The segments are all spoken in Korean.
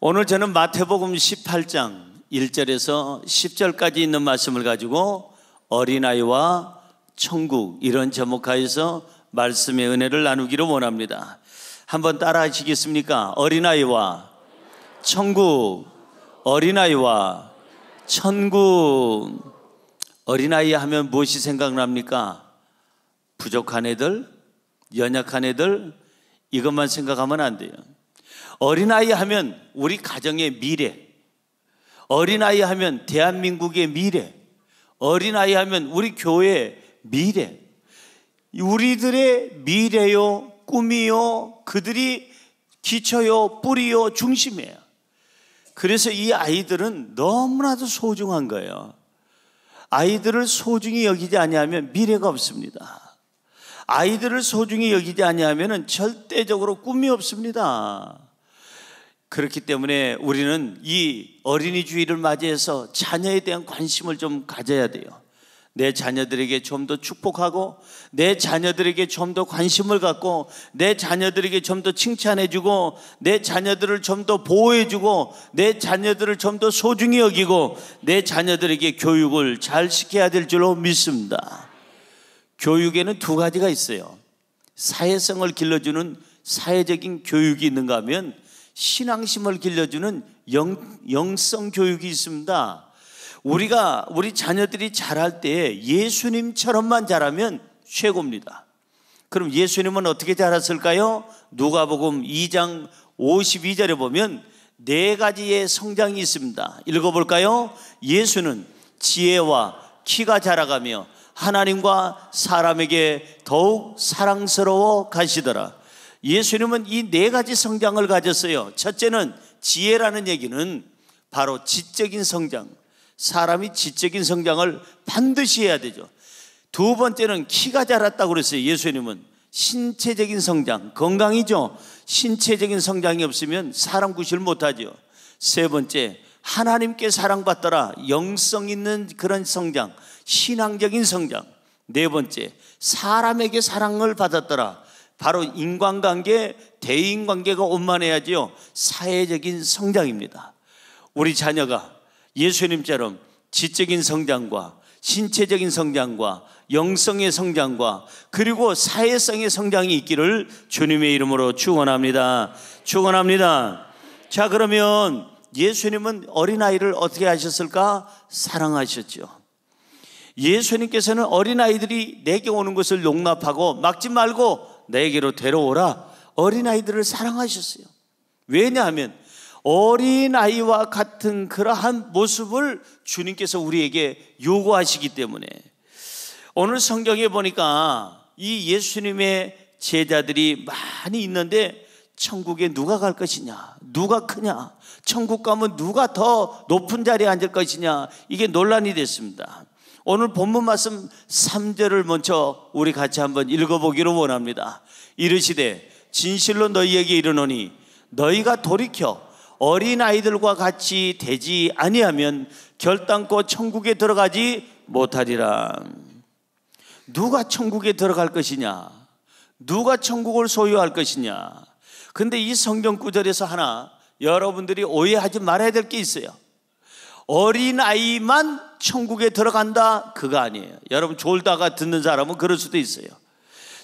오늘 저는 마태복음 18장 1절에서 10절까지 있는 말씀을 가지고 어린아이와 천국, 이런 제목하에서 말씀의 은혜를 나누기를 원합니다. 한번 따라 하시겠습니까? 어린아이와 천국, 어린아이와 천국. 어린아이 하면 무엇이 생각납니까? 부족한 애들, 연약한 애들, 이것만 생각하면 안 돼요. 어린아이 하면 우리 가정의 미래, 어린아이 하면 대한민국의 미래, 어린아이 하면 우리 교회의 미래, 우리들의 미래요, 꿈이요, 그들이 기초요, 뿌리요, 중심이에요. 그래서 이 아이들은 너무나도 소중한 거예요. 아이들을 소중히 여기지 아니하면 미래가 없습니다. 아이들을 소중히 여기지 아니하면 절대적으로 꿈이 없습니다. 그렇기 때문에 우리는 이 어린이 주일을 맞이해서 자녀에 대한 관심을 좀 가져야 돼요. 내 자녀들에게 좀 더 축복하고, 내 자녀들에게 좀 더 관심을 갖고, 내 자녀들에게 좀 더 칭찬해주고, 내 자녀들을 좀 더 보호해주고, 내 자녀들을 좀 더 소중히 여기고, 내 자녀들에게 교육을 잘 시켜야 될 줄로 믿습니다. 교육에는 두 가지가 있어요. 사회성을 길러주는 사회적인 교육이 있는가 하면 신앙심을 길러주는 영성 교육이 있습니다. 우리 자녀들이 자랄 때 예수님처럼만 자라면 최고입니다. 그럼 예수님은 어떻게 자랐을까요? 누가복음 2장 52절에 보면 네 가지의 성장이 있습니다. 읽어볼까요? 예수는 지혜와 키가 자라가며 하나님과 사람에게 더욱 사랑스러워 가시더라. 예수님은 이 네 가지 성장을 가졌어요. 첫째는 지혜라는 얘기는 바로 지적인 성장, 사람이 지적인 성장을 반드시 해야 되죠. 두 번째는 키가 자랐다고 그랬어요. 예수님은 신체적인 성장, 건강이죠. 신체적인 성장이 없으면 사람 구실 못하죠. 세 번째, 하나님께 사랑받더라, 영성 있는 그런 성장, 신앙적인 성장. 네 번째, 사람에게 사랑을 받았더라, 바로 인간관계, 대인관계가 원만해야지요. 사회적인 성장입니다. 우리 자녀가 예수님처럼 지적인 성장과 신체적인 성장과 영성의 성장과 그리고 사회성의 성장이 있기를 주님의 이름으로 축원합니다. 축원합니다. 자, 그러면 예수님은 어린아이를 어떻게 하셨을까? 사랑하셨죠. 예수님께서는 어린아이들이 내게 오는 것을 용납하고 막지 말고 내게로 데려오라, 어린아이들을 사랑하셨어요. 왜냐하면 어린아이와 같은 그러한 모습을 주님께서 우리에게 요구하시기 때문에. 오늘 성경에 보니까 이 예수님의 제자들이 많이 있는데 천국에 누가 갈 것이냐, 누가 크냐, 천국 가면 누가 더 높은 자리에 앉을 것이냐, 이게 논란이 됐습니다. 오늘 본문 말씀 3절을 먼저 우리 같이 한번 읽어보기를 원합니다. 이르시되 진실로 너희에게 이르노니 너희가 돌이켜 어린아이들과 같이 되지 아니하면 결단코 천국에 들어가지 못하리라. 누가 천국에 들어갈 것이냐, 누가 천국을 소유할 것이냐. 근데 이 성경 구절에서 하나 여러분들이 오해하지 말아야 될 게 있어요. 어린아이만 천국에 들어간다, 그거 아니에요. 여러분 졸다가 듣는 사람은 그럴 수도 있어요.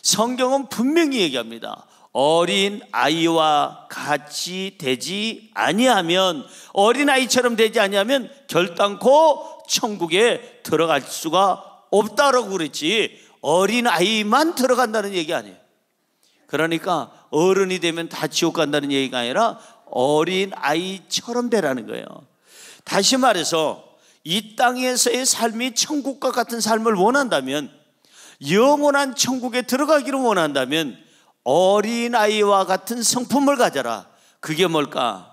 성경은 분명히 얘기합니다. 어린아이와 같이 되지 아니하면, 어린아이처럼 되지 아니하면 결단코 천국에 들어갈 수가 없다라고 그랬지, 어린아이만 들어간다는 얘기 아니에요. 그러니까 어른이 되면 다 지옥 간다는 얘기가 아니라 어린아이처럼 되라는 거예요. 다시 말해서 이 땅에서의 삶이 천국과 같은 삶을 원한다면, 영원한 천국에 들어가기를 원한다면 어린아이와 같은 성품을 가져라. 그게 뭘까?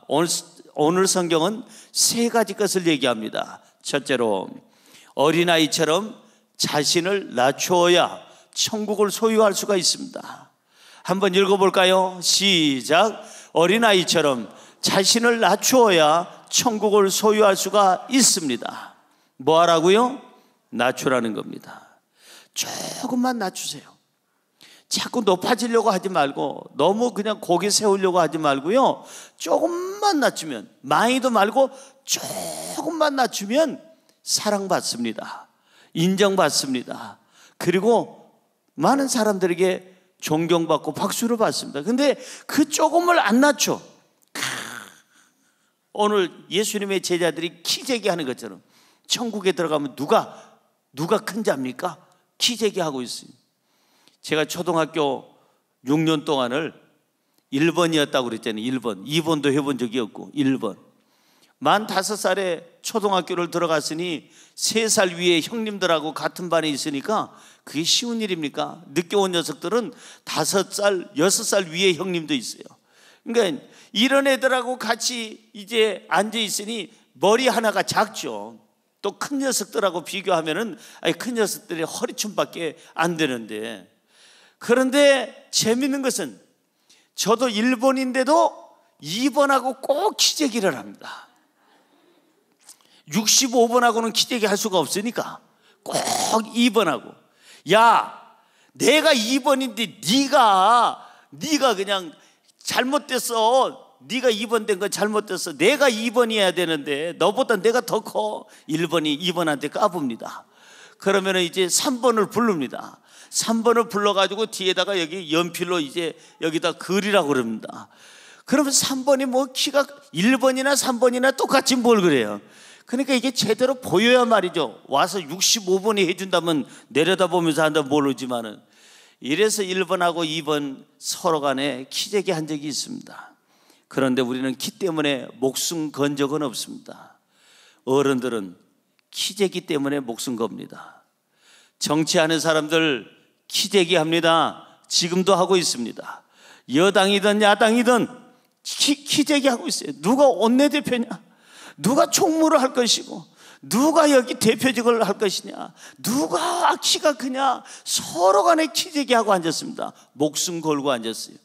오늘 성경은 세 가지 것을 얘기합니다. 첫째로, 어린아이처럼 자신을 낮추어야 천국을 소유할 수가 있습니다. 한번 읽어볼까요? 시작. 어린아이처럼 자신을 낮추어야 천국을 소유할 수가 있습니다. 뭐 하라고요? 낮추라는 겁니다. 조금만 낮추세요. 자꾸 높아지려고 하지 말고 너무 그냥 고개 세우려고 하지 말고요, 조금만 낮추면, 많이도 말고 조금만 낮추면 사랑받습니다. 인정받습니다. 그리고 많은 사람들에게 존경받고 박수를 받습니다. 근데 그 조금을 안 낮춰. 오늘 예수님의 제자들이 키재기 하는 것처럼 천국에 들어가면 누가 큰 자입니까? 키재기 하고 있어요. 제가 초등학교 6년 동안을 1번이었다고 그랬잖아요. 1번, 2번도 해본 적이 없고 1번. 만 5살에 초등학교를 들어갔으니 3살 위에 형님들하고 같은 반에 있으니까 그게 쉬운 일입니까? 늦게 온 녀석들은 5살, 6살 위에 형님도 있어요. 그러니까 이런 애들하고 같이 이제 앉아 있으니 머리 하나가 작죠. 또 큰 녀석들하고 비교하면은 큰 녀석들이 허리춤밖에 안 되는데, 그런데 재밌는 것은 저도 1번인데도 2번하고 꼭 키재기를 합니다. 65번하고는 키재기 할 수가 없으니까 꼭 2번하고, 야, 내가 2번인데 네가 그냥 잘못됐어. 네가 2번 된 건 잘못됐어. 내가 2번이어야 되는데 너보다 내가 더 커. 1번이 2번한테 까붑니다. 그러면 이제 3번을 부릅니다. 3번을 불러가지고 뒤에다가 여기 연필로 이제 여기다 그리라고 그럽니다. 그러면 3번이 뭐 키가 1번이나 3번이나 똑같이 뭘 그래요. 그러니까 이게 제대로 보여야 말이죠. 와서 65번이 해준다면 내려다보면서 한다면 모르지만은, 이래서 1번하고 2번 서로 간에 키재기 한 적이 있습니다. 그런데 우리는 키 때문에 목숨 건 적은 없습니다. 어른들은 키재기 때문에 목숨 겁니다. 정치하는 사람들 키재기 합니다. 지금도 하고 있습니다. 여당이든 야당이든 키재기 하고 있어요. 누가 원내대표냐, 누가 총무를 할 것이고, 누가 여기 대표직을 할 것이냐, 누가 키가 크냐, 서로 간에 키재기 하고 앉았습니다. 목숨 걸고 앉았어요.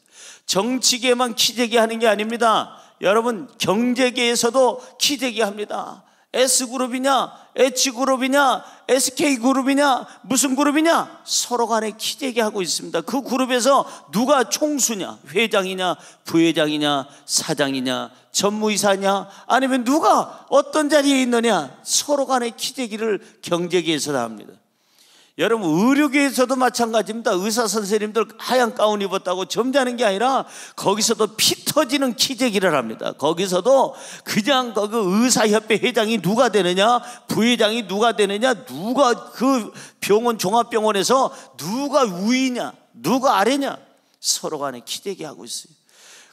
정치계만 키재기 하는 게 아닙니다. 여러분, 경제계에서도 키재기 합니다. S그룹이냐, H그룹이냐, SK그룹이냐, 무슨 그룹이냐, 서로 간에 키재기 하고 있습니다. 그 그룹에서 누가 총수냐, 회장이냐, 부회장이냐, 사장이냐, 전무이사냐, 아니면 누가 어떤 자리에 있느냐, 서로 간에 키재기를 경제계에서 합니다. 여러분, 의료계에서도 마찬가지입니다. 의사 선생님들 하얀 가운 입었다고 점잖은 게 아니라 거기서도 피 터지는 키재기를 합니다. 거기서도 그냥 그 의사협회 회장이 누가 되느냐, 부회장이 누가 되느냐, 누가 그 병원 종합병원에서 누가 위냐, 누가 아래냐, 서로 간에 키재기 하고 있어요.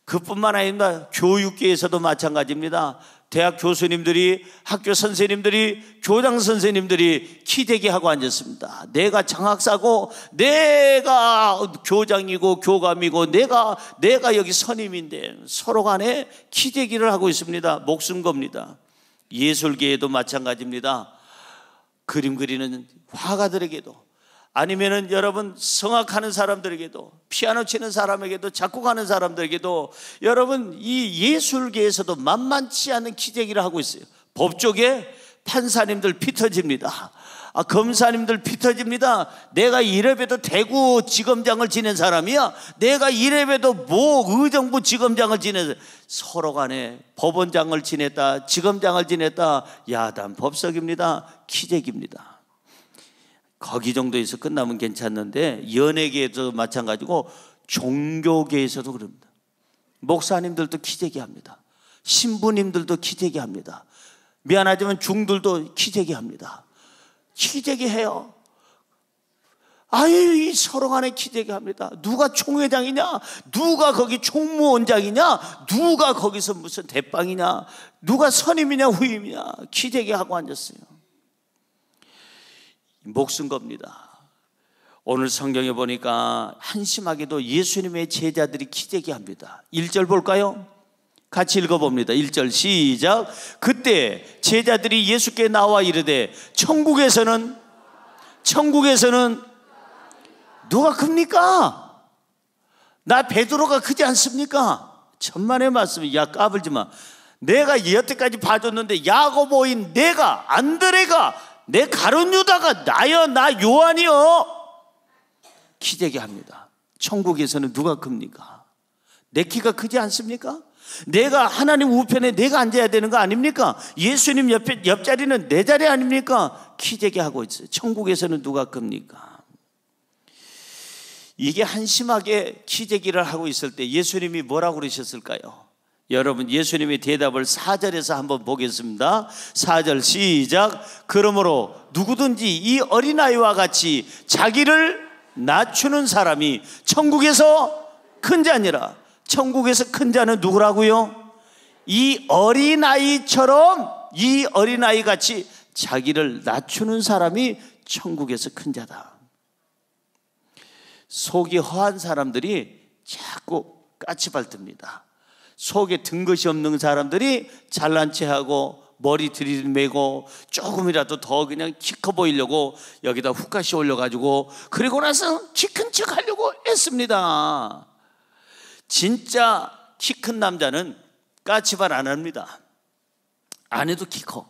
그뿐만 아닙니다. 교육계에서도 마찬가지입니다. 대학 교수님들이, 학교 선생님들이, 교장 선생님들이 키재기 하고 앉았습니다. 내가 장학사고, 내가 교장이고 교감이고, 내가 여기 선임인데 서로 간에 키재기를 하고 있습니다. 목숨 겁니다. 예술계에도 마찬가지입니다. 그림 그리는 화가들에게도, 아니면은 여러분 성악하는 사람들에게도, 피아노 치는 사람에게도, 작곡하는 사람들에게도, 여러분 이 예술계에서도 만만치 않은 키재기를 하고 있어요. 법조계 판사님들 피 터집니다. 검사님들 피 터집니다. 내가 이래봬도 대구지검장을 지낸 사람이야, 내가 이래봬도 뭐 의정부 지검장을 지낸, 서로 간에 법원장을 지냈다, 지검장을 지냈다, 야단 법석입니다. 키재기입니다. 거기 정도에서 끝나면 괜찮는데, 연예계에도 마찬가지고 종교계에서도 그럽니다. 목사님들도 키재기 합니다. 신부님들도 키재기 합니다. 미안하지만 중들도 키재기 합니다. 키재기 해요. 이 서로 간에 키재기 합니다. 누가 총회장이냐, 누가 거기 총무원장이냐, 누가 거기서 무슨 대빵이냐, 누가 선임이냐 후임이냐, 키재기 하고 앉았어요. 목숨 겁니다. 오늘 성경에 보니까 한심하게도 예수님의 제자들이 키재기 합니다. 1절 볼까요? 같이 읽어봅니다. 1절 시작. 그때 제자들이 예수께 나와 이르되 천국에서는 누가 큽니까? 나 베드로가 크지 않습니까? 천만의 말씀. 야, 까불지 마. 내가 여태까지 봐줬는데 야고보인 내가, 안드레가, 내 가룟 유다가 나여, 나 요한이여. 키재기 합니다. 천국에서는 누가 큽니까? 내 키가 크지 않습니까? 내가 하나님 우편에 내가 앉아야 되는 거 아닙니까? 예수님 옆자리는 내 자리 아닙니까? 키재기 하고 있어요. 천국에서는 누가 큽니까? 이게 한심하게 키재기를 하고 있을 때 예수님이 뭐라고 그러셨을까요? 여러분, 예수님의 대답을 4절에서 한번 보겠습니다. 4절 시작. 그러므로 누구든지 이 어린아이와 같이 자기를 낮추는 사람이 천국에서 큰 자니라. 천국에서 큰 자는 누구라고요? 이 어린아이처럼, 이 어린아이 같이 자기를 낮추는 사람이 천국에서 큰 자다. 속이 허한 사람들이 자꾸 까치발듭니다. 속에 든 것이 없는 사람들이 잘난 체하고 머리 들이매고 조금이라도 더 그냥 키 커 보이려고 여기다 훅가시 올려가지고 그리고 나서 키 큰 척 하려고 했습니다. 진짜 키 큰 남자는 까치발 안 합니다. 안 해도 키 커.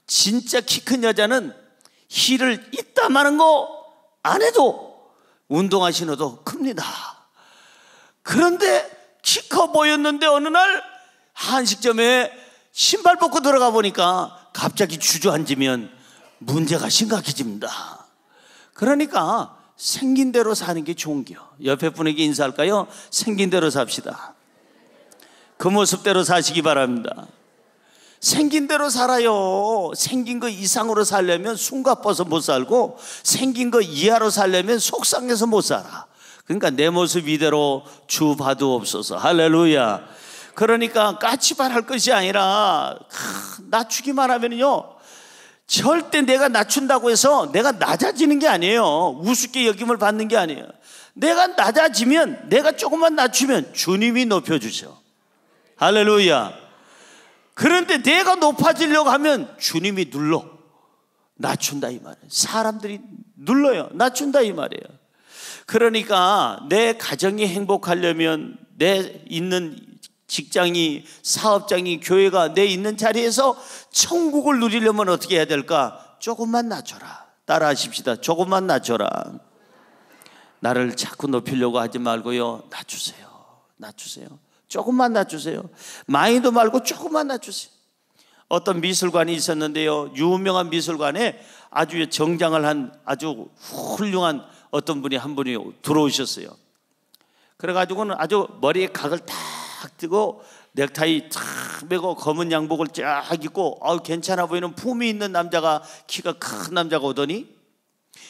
진짜 키 큰 여자는 힐을 이따마는 거 안 해도 운동화 신어도 큽니다. 그런데 키 커 보였는데 어느 날 한식점에 신발 벗고 들어가 보니까 갑자기 주저앉으면 문제가 심각해집니다. 그러니까 생긴 대로 사는 게 좋은 겨. 옆에 분에게 인사할까요? 생긴 대로 삽시다. 그 모습대로 사시기 바랍니다. 생긴 대로 살아요. 생긴 거 이상으로 살려면 숨가뻐서 못 살고 생긴 거 이하로 살려면 속상해서 못 살아. 그러니까 내 모습 이대로 주 봐두옵소서. 할렐루야. 그러니까 까치발 할 것이 아니라 낮추기만 하면요, 절대 내가 낮춘다고 해서 내가 낮아지는 게 아니에요. 우습게 여김을 받는 게 아니에요. 내가 낮아지면, 내가 조금만 낮추면 주님이 높여주셔. 할렐루야. 그런데 내가 높아지려고 하면 주님이 눌러 낮춘다 이 말이에요. 사람들이 눌러요. 낮춘다 이 말이에요. 그러니까 내 가정이 행복하려면, 내 있는 직장이, 사업장이, 교회가 내 있는 자리에서 천국을 누리려면 어떻게 해야 될까? 조금만 낮춰라. 따라 하십시다. 조금만 낮춰라. 나를 자꾸 높이려고 하지 말고요, 낮추세요. 낮추세요. 조금만 낮추세요. 많이도 말고 조금만 낮추세요. 어떤 미술관이 있었는데요, 유명한 미술관에 아주 정장을 한 아주 훌륭한 어떤 분이 한 분이 들어오셨어요. 그래가지고는 아주 머리에 각을 딱 뜨고 넥타이 탁 매고 검은 양복을 쫙 입고 괜찮아 보이는 품이 있는 남자가, 키가 큰 남자가 오더니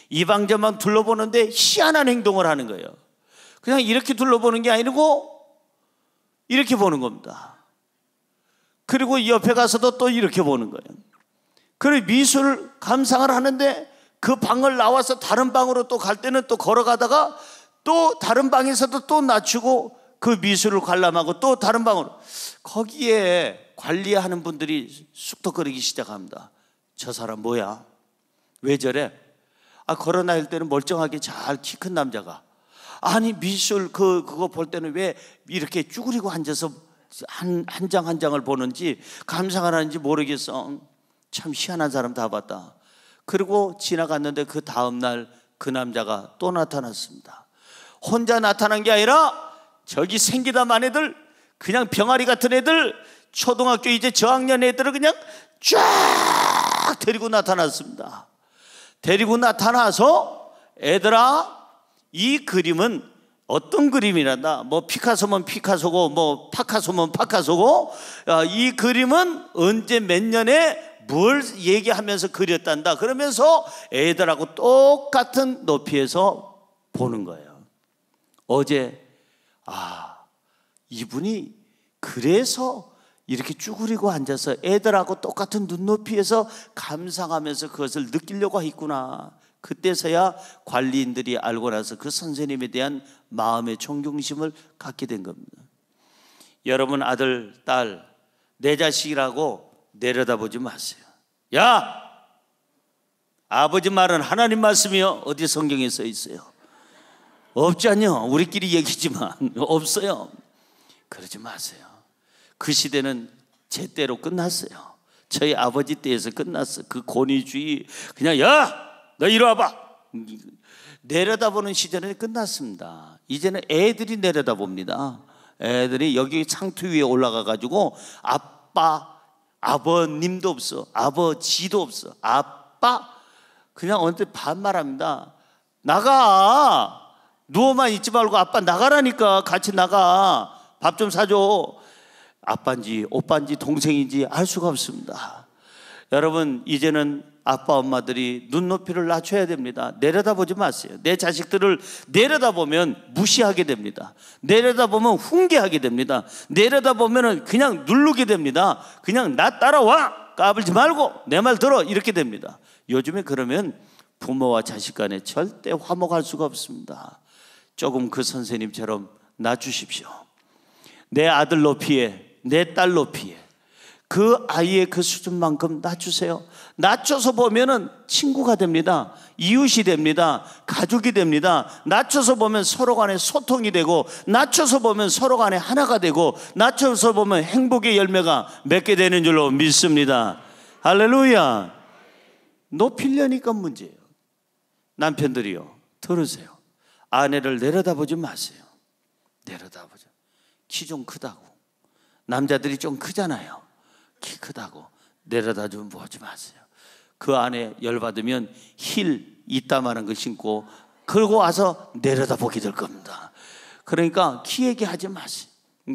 이방저방 둘러보는데 희한한 행동을 하는 거예요. 그냥 이렇게 둘러보는 게 아니고 이렇게 보는 겁니다. 그리고 옆에 가서도 또 이렇게 보는 거예요. 그리고 미술 감상을 하는데 그 방을 나와서 다른 방으로 또 갈 때는 또 걸어가다가 또 다른 방에서도 또 낮추고 그 미술을 관람하고 또 다른 방으로. 거기에 관리하는 분들이 쑥덕거리기 시작합니다. 저 사람 뭐야? 왜 저래? 걸어 다닐 때는 멀쩡하게 잘 키 큰 남자가, 아니 미술 그거 볼 때는 왜 이렇게 쭈그리고 앉아서 한 장 한 장을 보는지 감상을 하는지 모르겠어. 참 희한한 사람 다 봤다. 그리고 지나갔는데 그 다음날 그 남자가 또 나타났습니다. 혼자 나타난 게 아니라 저기 생기다만 애들, 그냥 병아리 같은 애들, 초등학교 이제 저학년 애들을 그냥 쫙 데리고 나타났습니다. 데리고 나타나서 애들아, 이 그림은 어떤 그림이란다. 뭐 피카소면 피카소고 뭐 파카소면 파카소고, 이 그림은 언제 몇 년에 뭘 얘기하면서 그렸단다. 그러면서 애들하고 똑같은 높이에서 보는 거예요. 어제 이분이 그래서 이렇게 쭈그리고 앉아서 애들하고 똑같은 눈높이에서 감상하면서 그것을 느끼려고 했구나. 그때서야 관리인들이 알고 나서 그 선생님에 대한 마음의 존경심을 갖게 된 겁니다. 여러분 아들, 딸, 내 자식이라고 내려다보지 마세요. 야! 아버지 말은 하나님 말씀이요? 어디 성경에 써 있어요? 없지 않요? 우리끼리 얘기지만 없어요. 그러지 마세요. 그 시대는 제때로 끝났어요. 저희 아버지 때에서 끝났어. 그 권위주의, 그냥 야! 너 이리 와봐. 내려다보는 시절은 끝났습니다. 이제는 애들이 내려다봅니다. 애들이 여기 창투 위에 올라가 가지고 아빠, 아버님도 없어, 아버지도 없어, 아빠 그냥 언뜻 반말합니다. 나가, 누워만 있지 말고 아빠 나가라니까. 같이 나가, 밥 좀 사줘. 아빠인지 오빠인지 동생인지 알 수가 없습니다. 여러분, 이제는 아빠 엄마들이 눈높이를 낮춰야 됩니다. 내려다보지 마세요. 내 자식들을 내려다보면 무시하게 됩니다. 내려다보면 훈계하게 됩니다. 내려다보면 그냥 누르게 됩니다. 그냥 나 따라와, 까불지 말고 내 말 들어, 이렇게 됩니다. 요즘에 그러면 부모와 자식 간에 절대 화목할 수가 없습니다. 조금 그 선생님처럼 낮추십시오. 내 아들 높이에, 내 딸 높이에 그 아이의 그 수준만큼 낮추세요. 낮춰서 보면은 친구가 됩니다. 이웃이 됩니다. 가족이 됩니다. 낮춰서 보면 서로 간에 소통이 되고, 낮춰서 보면 서로 간에 하나가 되고, 낮춰서 보면 행복의 열매가 맺게 되는 줄로 믿습니다. 할렐루야. 높이려니까 문제예요. 남편들이요, 들으세요. 아내를 내려다보지 마세요. 내려다보죠. 키 좀 크다고, 남자들이 좀 크잖아요. 키 크다고 내려다 좀 보지 마세요. 그 안에 열받으면 힐 이따만한 거 신고 그러고 와서 내려다 보게 될 겁니다. 그러니까 키 얘기하지 마세요.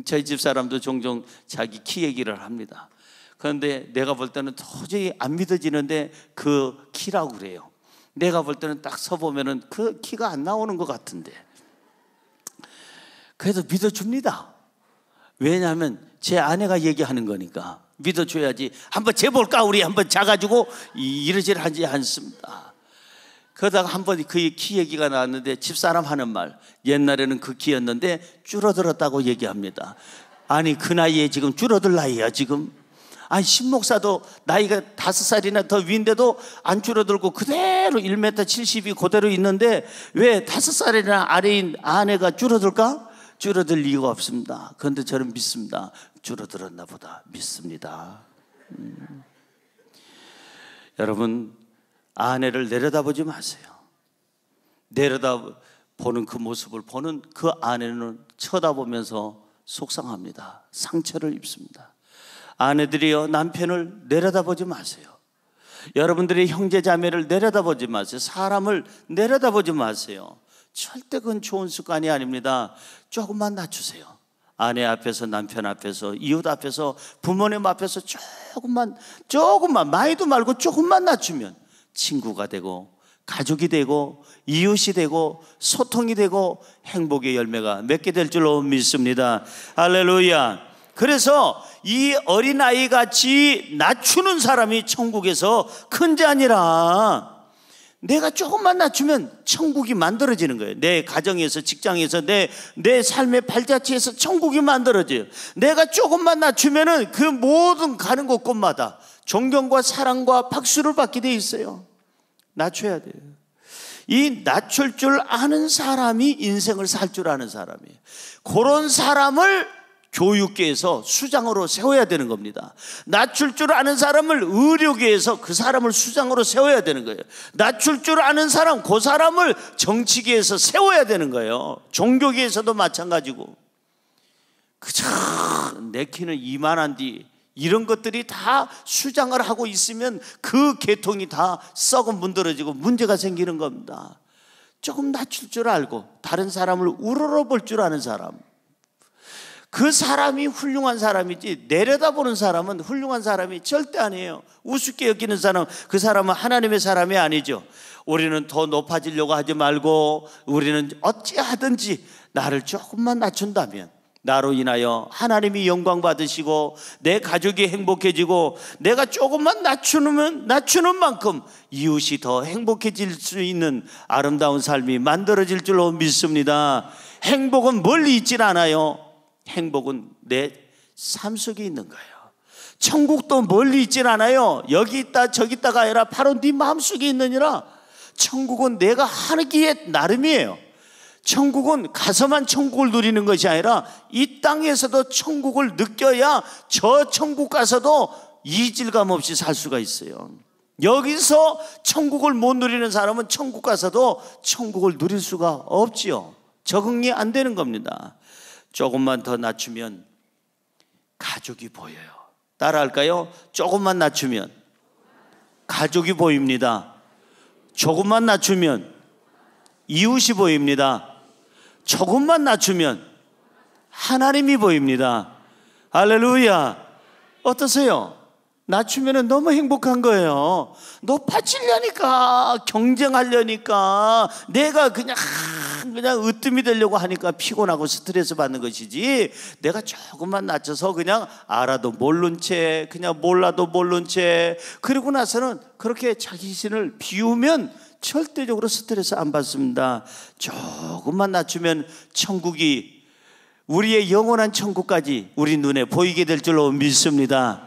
저희 집 사람도 종종 자기 키 얘기를 합니다. 그런데 내가 볼 때는 도저히 안 믿어지는데 그 키라고 그래요. 내가 볼 때는 딱 서보면은 그 키가 안 나오는 것 같은데, 그래도 믿어줍니다. 왜냐하면 제 아내가 얘기하는 거니까 믿어줘야지. 한번 재볼까, 우리 한번 자가지고, 이러질 하지 않습니다. 그러다가 한번 그 키 얘기가 나왔는데 집사람 하는 말, 옛날에는 그 키였는데 줄어들었다고 얘기합니다. 아니, 그 나이에 지금 줄어들 나이야 지금? 아니, 신목사도 나이가 5살이나 더 위인데도 안 줄어들고 그대로 1m 70이 그대로 있는데 왜 5살이나 아래인 아내가 줄어들까? 줄어들 이유가 없습니다. 그런데 저는 믿습니다. 줄어들었나 보다 믿습니다. 여러분, 아내를 내려다보지 마세요. 내려다보는 그 모습을 보는 그 아내는 쳐다보면서 속상합니다. 상처를 입습니다. 아내들이요, 남편을 내려다보지 마세요. 여러분들의 형제 자매를 내려다보지 마세요. 사람을 내려다보지 마세요. 절대 그건 좋은 습관이 아닙니다. 조금만 낮추세요. 아내 앞에서, 남편 앞에서, 이웃 앞에서, 부모님 앞에서 조금만 많이도 말고 조금만 낮추면 친구가 되고, 가족이 되고, 이웃이 되고, 소통이 되고, 행복의 열매가 맺게 될 줄로 믿습니다. 할렐루야. 그래서 이 어린아이 같이 낮추는 사람이 천국에서 큰 자 아니라, 내가 조금만 낮추면 천국이 만들어지는 거예요. 내 가정에서, 직장에서, 내 삶의 발자취에서 천국이 만들어져요. 내가 조금만 낮추면은 그 모든 가는 곳곳마다 존경과 사랑과 박수를 받게 돼 있어요. 낮춰야 돼요. 이 낮출 줄 아는 사람이 인생을 살 줄 아는 사람이에요. 그런 사람을 교육계에서 수장으로 세워야 되는 겁니다. 낮출 줄 아는 사람을 의료계에서 그 사람을 수장으로 세워야 되는 거예요. 낮출 줄 아는 사람, 그 사람을 정치계에서 세워야 되는 거예요. 종교계에서도 마찬가지고. 그저 내 키는 이만한디 이런 것들이 다 수장을 하고 있으면 그 계통이 다 썩어 문드러지고 문제가 생기는 겁니다. 조금 낮출 줄 알고 다른 사람을 우러러볼 줄 아는 사람, 그 사람이 훌륭한 사람이지, 내려다보는 사람은 훌륭한 사람이 절대 아니에요. 우습게 여기는 사람, 그 사람은 하나님의 사람이 아니죠. 우리는 더 높아지려고 하지 말고, 우리는 어찌하든지 나를 조금만 낮춘다면 나로 인하여 하나님이 영광 받으시고 내 가족이 행복해지고, 내가 조금만 낮추는 만큼 이웃이 더 행복해질 수 있는 아름다운 삶이 만들어질 줄로 믿습니다. 행복은 멀리 있질 않아요. 행복은 내 삶 속에 있는 거예요. 천국도 멀리 있진 않아요. 여기 있다 저기 있다가 아니라 바로 네 마음속에 있느니라. 천국은 내가 하기에 나름이에요. 천국은 가서만 천국을 누리는 것이 아니라 이 땅에서도 천국을 느껴야 저 천국 가서도 이질감 없이 살 수가 있어요. 여기서 천국을 못 누리는 사람은 천국 가서도 천국을 누릴 수가 없지요. 적응이 안 되는 겁니다. 조금만 더 낮추면 가족이 보여요. 따라할까요? 조금만 낮추면 가족이 보입니다. 조금만 낮추면 이웃이 보입니다. 조금만 낮추면 하나님이 보입니다. 할렐루야. 어떠세요? 낮추면 너무 행복한 거예요. 높아지려니까, 경쟁하려니까, 내가 그냥 으뜸이 되려고 하니까 피곤하고 스트레스 받는 것이지, 내가 조금만 낮춰서 그냥 알아도 모른 채, 그냥 몰라도 모른 채, 그러고 나서는 그렇게 자기 자신을 비우면 절대적으로 스트레스 안 받습니다. 조금만 낮추면 천국이, 우리의 영원한 천국까지 우리 눈에 보이게 될 줄로 믿습니다.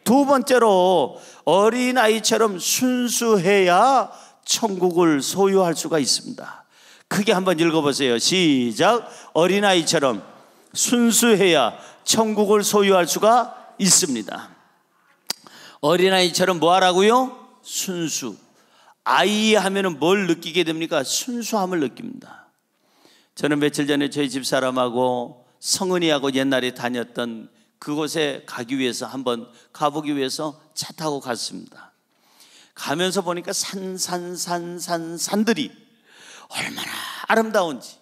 두 번째로, 어린아이처럼 순수해야 천국을 소유할 수가 있습니다. 크게 한번 읽어보세요. 시작. 어린아이처럼 순수해야 천국을 소유할 수가 있습니다. 어린아이처럼 뭐 하라고요? 순수. 아이 하면은 뭘 느끼게 됩니까? 순수함을 느낍니다. 저는 며칠 전에 저희 집사람하고 성은이하고 옛날에 다녔던 그곳에 가기 위해서, 한번 가보기 위해서 차 타고 갔습니다. 가면서 보니까 산들이 얼마나 아름다운지,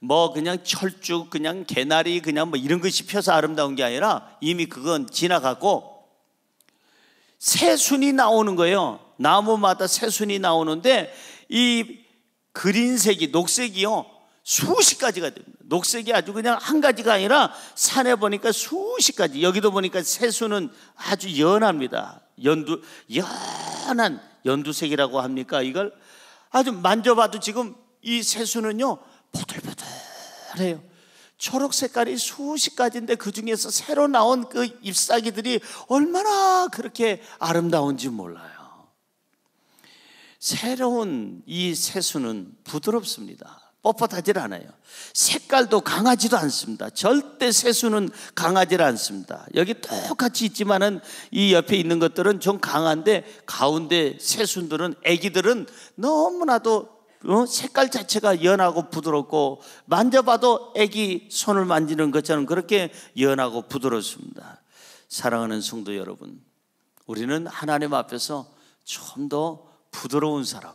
뭐 그냥 철쭉, 그냥 개나리, 그냥 뭐 이런 것이 펴서 아름다운 게 아니라 이미 그건 지나가고 새순이 나오는 거예요. 나무마다 새순이 나오는데 이 그린색이, 녹색이요, 수십 가지가 됩니다. 녹색이 아주 그냥 한 가지가 아니라 산에 보니까 수십 가지. 여기도 보니까 새수는 아주 연합니다. 연한 연두색이라고 합니까? 이걸 아주 만져봐도 지금 이 새수는요, 보들보들해요. 초록 색깔이 수십 가지인데 그 중에서 새로 나온 그 잎사귀들이 얼마나 그렇게 아름다운지 몰라요. 새로운 이 새수는 부드럽습니다. 뻣뻣하지 않아요. 색깔도 강하지도 않습니다. 절대 새수는 강하지 않습니다. 여기 똑같이 있지만은 이 옆에 있는 것들은 좀 강한데, 가운데 새순들은, 애기들은 너무나도 색깔 자체가 연하고 부드럽고, 만져봐도 애기 손을 만지는 것처럼 그렇게 연하고 부드럽습니다. 사랑하는 성도 여러분, 우리는 하나님 앞에서 좀 더 부드러운 사람,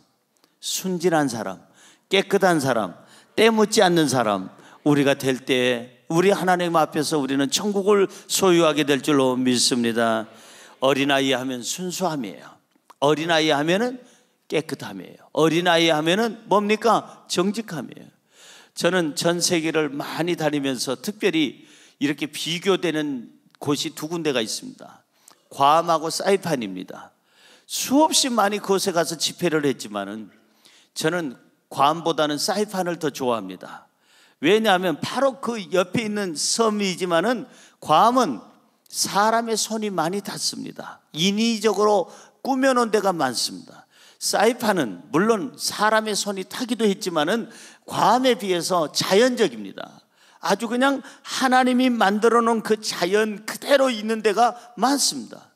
순진한 사람, 깨끗한 사람, 때묻지 않는 사람, 우리가 될 때에 우리 하나님 앞에서 우리는 천국을 소유하게 될 줄로 믿습니다. 어린아이 하면 순수함이에요. 어린아이 하면은 깨끗함이에요. 어린아이 하면은 뭡니까? 정직함이에요. 저는 전 세계를 많이 다니면서 특별히 이렇게 비교되는 곳이 두 군데가 있습니다. 괌하고 사이판입니다. 수없이 많이 그곳에 가서 집회를 했지만은 저는 괌보다는 사이판을 더 좋아합니다. 왜냐하면 바로 그 옆에 있는 섬이지만은 괌은 사람의 손이 많이 닿습니다. 인위적으로 꾸며놓은 데가 많습니다. 사이판은 물론 사람의 손이 타기도 했지만은 괌에 비해서 자연적입니다. 아주 그냥 하나님이 만들어 놓은 그 자연 그대로 있는 데가 많습니다.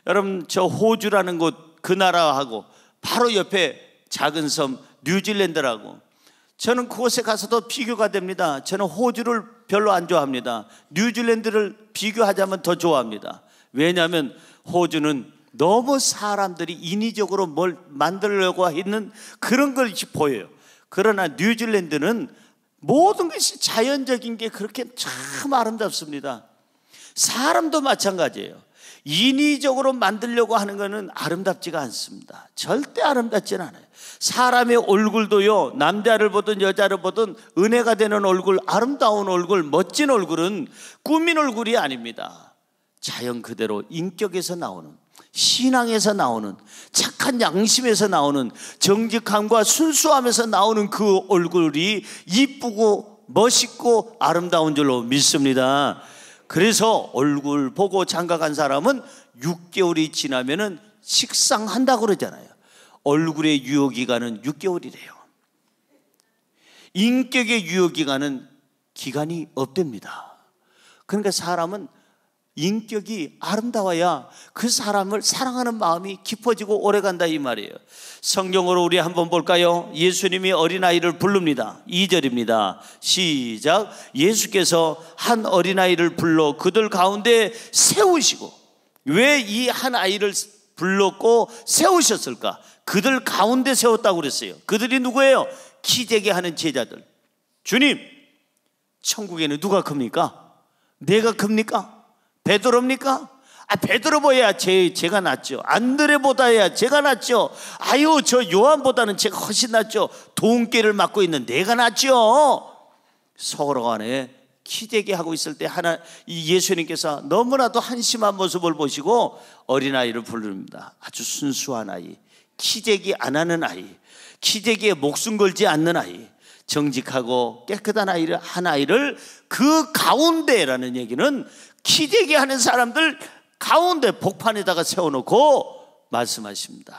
여러분, 저 호주라는 곳, 그 나라하고 바로 옆에 작은 섬 뉴질랜드라고, 저는 그곳에 가서도 비교가 됩니다. 저는 호주를 별로 안 좋아합니다. 뉴질랜드를 비교하자면 더 좋아합니다. 왜냐하면 호주는 너무 사람들이 인위적으로 뭘 만들려고 하는 그런 것이 보여요. 그러나 뉴질랜드는 모든 것이 자연적인 게 그렇게 참 아름답습니다. 사람도 마찬가지예요. 인위적으로 만들려고 하는 것은 아름답지가 않습니다. 절대 아름답지는 않아요. 사람의 얼굴도요, 남자를 보든 여자를 보든 은혜가 되는 얼굴, 아름다운 얼굴, 멋진 얼굴은 꾸민 얼굴이 아닙니다. 자연 그대로 인격에서 나오는, 신앙에서 나오는, 착한 양심에서 나오는, 정직함과 순수함에서 나오는 그 얼굴이 이쁘고 멋있고 아름다운 줄로 믿습니다. 그래서 얼굴 보고 장가간 사람은 6개월이 지나면은 식상한다고 그러잖아요. 얼굴의 유효기간은 6개월이래요. 인격의 유효기간은 기간이 없답니다. 그러니까 사람은 인격이 아름다워야 그 사람을 사랑하는 마음이 깊어지고 오래간다 이 말이에요. 성경으로 우리 한번 볼까요? 예수님이 어린아이를 부릅니다. 2절입니다. 시작. 예수께서 한 어린아이를 불러 그들 가운데 세우시고. 왜 이 한 아이를 불렀고 세우셨을까? 그들 가운데 세웠다고 그랬어요. 그들이 누구예요? 키재기 하는 제자들. 주님, 천국에는 누가 큽니까? 내가 큽니까? 베드로입니까? 베드로보야 제가 낫죠. 안드레보다야 제가 낫죠. 아유, 저 요한보다는 제가 훨씬 낫죠. 돈깨를 맡고 있는 내가 낫죠. 서로 간에 키재기 하고 있을 때 이 예수님께서 너무나도 한심한 모습을 보시고 어린아이를 부릅니다. 아주 순수한 아이, 키재기 안 하는 아이, 키재기에 목숨 걸지 않는 아이, 정직하고 깨끗한 아이를, 한 아이를 그 가운데라는 얘기는 키재기 하는 사람들 가운데 복판에다가 세워놓고 말씀하십니다.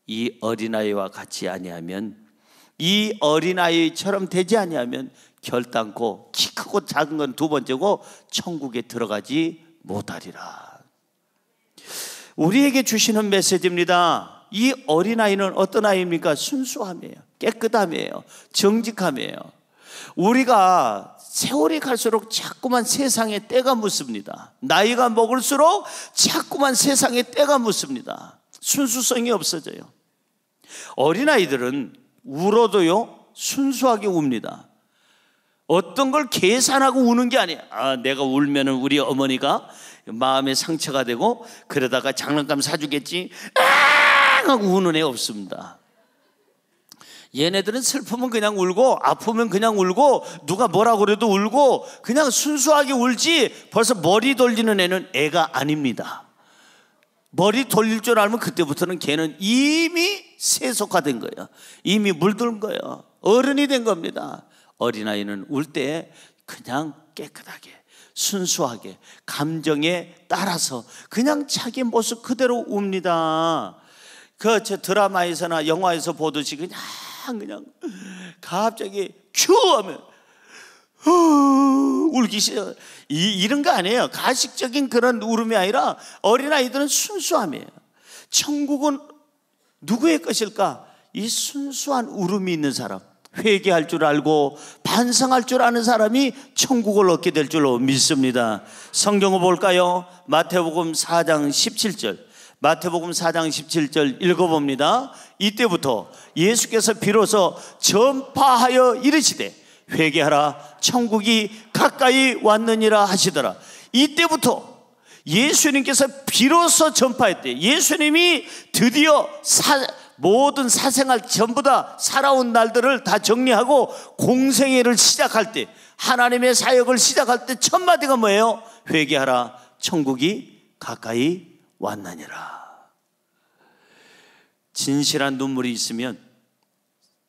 이 어린아이와 같이 아니하면, 이 어린아이처럼 되지 아니하면 결단코 키 크고 작은 건 두 번째고 천국에 들어가지 못하리라. 우리에게 주시는 메시지입니다. 이 어린아이는 어떤 아이입니까? 순수함이에요. 깨끗함이에요. 정직함이에요. 우리가 세월이 갈수록 자꾸만 세상에 때가 묻습니다. 나이가 먹을수록 자꾸만 세상에 때가 묻습니다. 순수성이 없어져요. 어린아이들은 울어도요 순수하게 웁니다. 어떤 걸 계산하고 우는 게 아니에요. 내가 울면은 우리 어머니가 마음에 상처가 되고 그러다가 장난감 사주겠지 하고 우는 애 없습니다. 얘네들은 슬프면 그냥 울고 아프면 그냥 울고 누가 뭐라고 그래도 울고 그냥 순수하게 울지, 벌써 머리 돌리는 애는 애가 아닙니다. 머리 돌릴 줄 알면 그때부터는 걔는 이미 세속화된 거예요. 이미 물든 거예요. 어른이 된 겁니다. 어린아이는 울 때 그냥 깨끗하게 순수하게 감정에 따라서 그냥 자기 모습 그대로 웁니다. 저 드라마에서나 영화에서 보듯이 그냥 갑자기 큐 하면 울기 싫어. 이런 거 아니에요. 가식적인 그런 울음이 아니라 어린아이들은 순수함이에요. 천국은 누구의 것일까? 이 순수한 울음이 있는 사람, 회개할 줄 알고 반성할 줄 아는 사람이 천국을 얻게 될 줄로 믿습니다. 성경을 볼까요? 마태복음 4장 17절. 마태복음 4장 17절 읽어봅니다. 이때부터 예수께서 비로소 전파하여 이르시되 회개하라 천국이 가까이 왔느니라 하시더라. 이때부터 예수님께서 비로소 전파했대. 예수님이 드디어 모든 사생활 전부 다 살아온 날들을 다 정리하고 공생애를 시작할 때, 하나님의 사역을 시작할 때 첫 마디가 뭐예요? 회개하라 천국이 가까이 왔느니라. 진실한 눈물이 있으면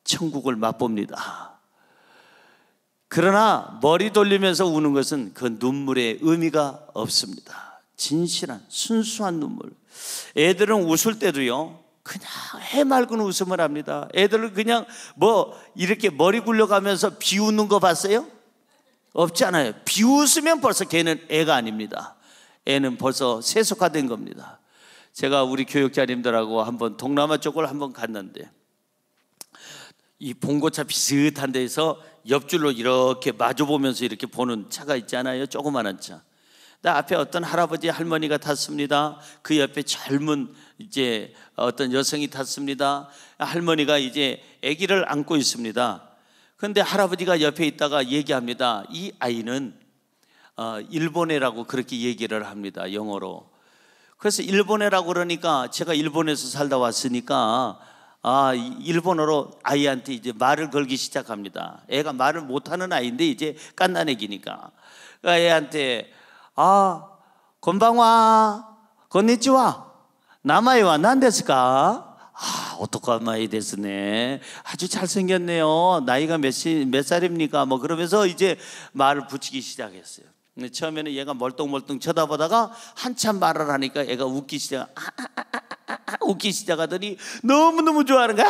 천국을 맛봅니다. 그러나 머리 돌리면서 우는 것은 그 눈물의 의미가 없습니다. 진실한 순수한 눈물. 애들은 웃을 때도요 그냥 해맑은 웃음을 합니다. 애들은 그냥 이렇게 머리 굴려가면서 비웃는 거 봤어요? 없잖아요. 비웃으면 벌써 걔는 애가 아닙니다. 애는 벌써 세속화된 겁니다. 제가 우리 교육자님들하고 한번 동남아 쪽을 한번 갔는데, 이 봉고차 비슷한 데에서 옆줄로 이렇게 마주보면서 이렇게 보는 차가 있잖아요. 조그마한 차. 근데 앞에 어떤 할아버지 할머니가 탔습니다. 그 옆에 젊은 이제 어떤 여성이 탔습니다. 할머니가 이제 아기를 안고 있습니다. 그런데 할아버지가 옆에 있다가 얘기합니다. 이 아이는 일본애라고 그렇게 얘기를 합니다. 영어로. 그래서 일본애라고 그러니까 제가 일본에서 살다 왔으니까 일본어로 아이한테 이제 말을 걸기 시작합니다. 애가 말을 못하는 아이인데 이제 갓난애기니까 애한테 건방와 건니치와 나마이와 난데스까? 오토카마이 데스네. 아주 잘생겼네요. 나이가 몇 살입니까? 그러면서 이제 말을 붙이기 시작했어요. 근데 처음에는 얘가 멀뚱멀뚱 쳐다보다가 한참 말을 하니까 애가 웃기 시작하더니 너무너무 좋아하는 거야.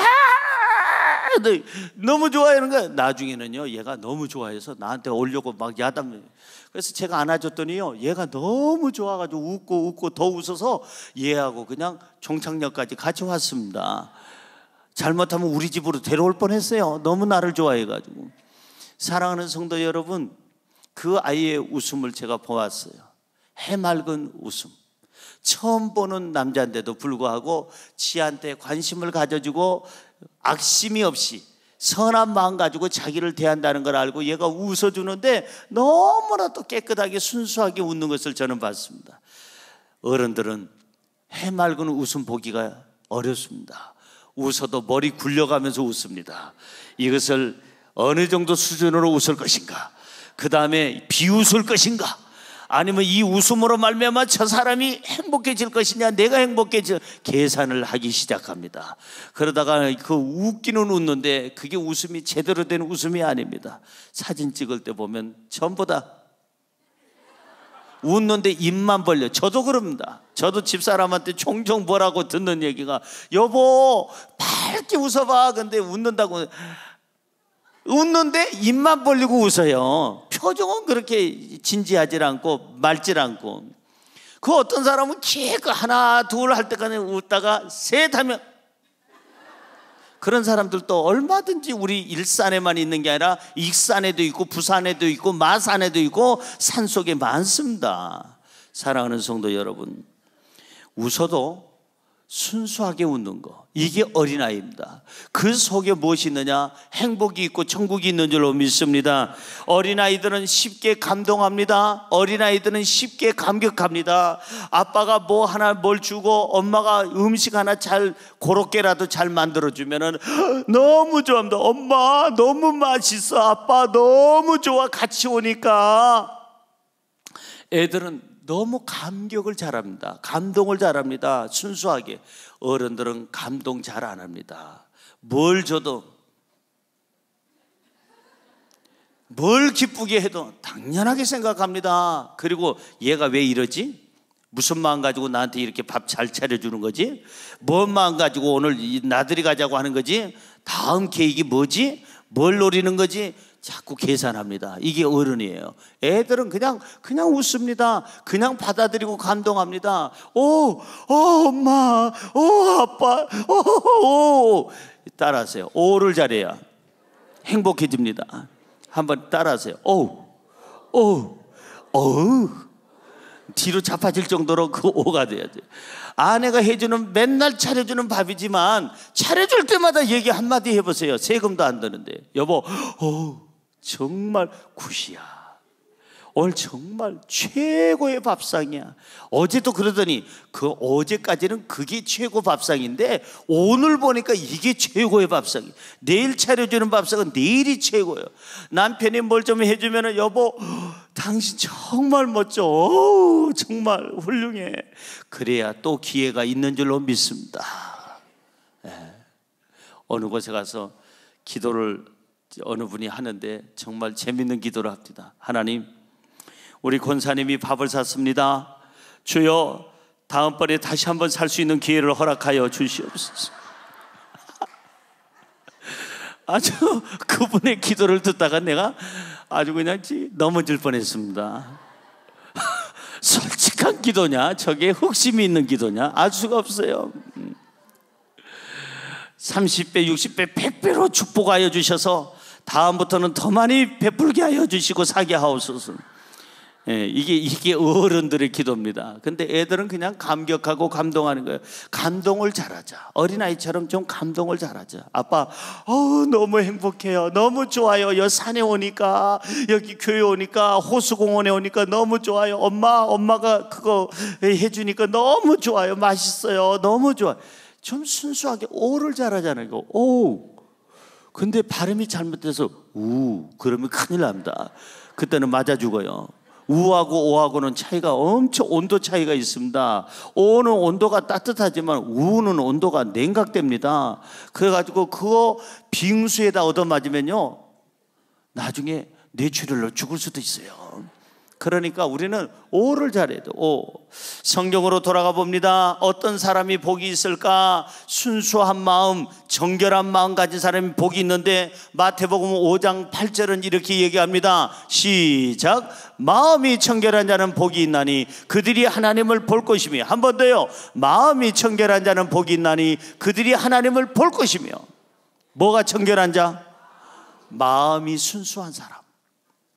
근데 너무 좋아하는 거야. 나중에는요, 얘가 너무 좋아해서 나한테 오려고 막 야단. 그래서 제가 안아줬더니요, 얘가 너무 좋아가지고 웃고 더 웃어서 얘하고 그냥 종착역까지 같이 왔습니다. 잘못하면 우리 집으로 데려올 뻔했어요. 너무 나를 좋아해가지고. 사랑하는 성도 여러분, 그 아이의 웃음을 제가 보았어요. 해맑은 웃음. 처음 보는 남자인데도 불구하고 지한테 관심을 가져주고 악심이 없이 선한 마음 가지고 자기를 대한다는 걸 알고 얘가 웃어주는데 너무나도 깨끗하게 순수하게 웃는 것을 저는 봤습니다. 어른들은 해맑은 웃음 보기가 어렵습니다. 웃어도 머리 굴려가면서 웃습니다. 이것을 어느 정도 수준으로 웃을 것인가, 그 다음에 비웃을 것인가, 아니면 이 웃음으로 말미암아 저 사람이 행복해질 것이냐, 내가 행복해질, 계산을 하기 시작합니다. 그러다가 그 웃기는 웃는데 그게 웃음이 제대로 된 웃음이 아닙니다. 사진 찍을 때 보면 전부 다 웃는데 입만 벌려. 저도 그럽니다. 저도 집사람한테 종종 뭐라고 듣는 얘기가, 여보 밝게 웃어봐. 근데 웃는데 입만 벌리고 웃어요. 표정은 그렇게 진지하지 않고 맑지 않고. 그 어떤 사람은 계속 하나 둘 할 때까지 웃다가 셋 하면, 그런 사람들도 얼마든지 우리 일산에만 있는 게 아니라 익산에도 있고 부산에도 있고 마산에도 있고 산속에 많습니다. 사랑하는 성도 여러분, 웃어도 순수하게 웃는 거, 이게 어린아이입니다. 그 속에 무엇이 있느냐? 행복이 있고 천국이 있는 줄로 믿습니다. 어린아이들은 쉽게 감동합니다. 어린아이들은 쉽게 감격합니다. 아빠가 뭐 하나 뭘 주고 엄마가 음식 하나 잘 고롭게라도 잘 만들어주면은 너무 좋아합니다. 엄마 너무 맛있어, 아빠 너무 좋아. 같이 오니까 애들은 너무 감격을 잘합니다. 감동을 잘합니다. 순수하게. 어른들은 감동 잘 안 합니다. 뭘 줘도, 뭘 기쁘게 해도 당연하게 생각합니다. 그리고 얘가 왜 이러지? 무슨 마음 가지고 나한테 이렇게 밥 잘 차려주는 거지? 뭔 마음 가지고 오늘 나들이 가자고 하는 거지? 다음 계획이 뭐지? 뭘 노리는 거지? 자꾸 계산합니다. 이게 어른이에요. 애들은 그냥 웃습니다. 그냥 받아들이고 감동합니다. 오, 엄마, 오, 아빠, 오. 따라하세요. 오를 잘해야 행복해집니다. 한번 따라하세요. 오. 뒤로 자빠질 정도로 그 오가 돼야죠. 아내가 해주는, 맨날 차려주는 밥이지만 차려줄 때마다 얘기 한마디 해보세요. 세금도 안 드는데. 여보, 정말 굿이야. 오늘 정말 최고의 밥상이야. 어제도 그러더니 그 어제까지는 그게 최고 밥상인데 오늘 보니까 이게 최고의 밥상이. 내일 차려주는 밥상은 내일이 최고예요. 남편이 뭘 좀 해주면 여보 당신 정말 멋져. 정말 훌륭해. 그래야 또 기회가 있는 줄로 믿습니다. 어느 곳에 가서 기도를 어느 분이 하는데 정말 재밌는 기도를 합니다. 하나님, 우리 권사님이 밥을 샀습니다. 주여, 다음번에 다시 한번 살 수 있는 기회를 허락하여 주시옵소서. 아주 그분의 기도를 듣다가 내가 아주 그냥 넘어질 뻔했습니다. 솔직한 기도냐? 저게 흑심이 있는 기도냐? 알 수가 없어요. 30배, 60배, 100배로 축복하여 주셔서 다음부터는 더 많이 베풀게 하여 주시고 사게 하옵소서. 이게 어른들의 기도입니다. 근데 애들은 그냥 감격하고 감동하는 거예요. 감동을 잘하자. 어린아이처럼 좀 감동을 잘하자. 아빠, 너무 행복해요. 너무 좋아요. 여기 산에 오니까, 여기 교회 오니까, 호수공원에 오니까 너무 좋아요. 엄마가 그거 해주니까 너무 좋아요. 맛있어요. 너무 좋아요. 좀 순수하게 오를 잘하잖아요. 오. 근데 발음이 잘못돼서 그러면 큰일 납니다. 그때는 맞아 죽어요. 우하고 오하고는 차이가 엄청 온도 차이가 있습니다. 오는 온도가 따뜻하지만 우는 온도가 냉각됩니다. 그래가지고 그거 빙수에다 얻어맞으면요 나중에 뇌출혈로 죽을 수도 있어요. 그러니까 우리는 오를 잘해야 돼. 오. 성경으로 돌아가 봅니다. 어떤 사람이 복이 있을까? 순수한 마음, 정결한 마음 가진 사람이 복이 있는데 마태복음 5장 8절은 이렇게 얘기합니다. 시작. 마음이 청결한 자는 복이 있나니 그들이 하나님을 볼 것이며, 한 번 더요. 마음이 청결한 자는 복이 있나니 그들이 하나님을 볼 것이며. 뭐가 청결한 자? 마음이 순수한 사람,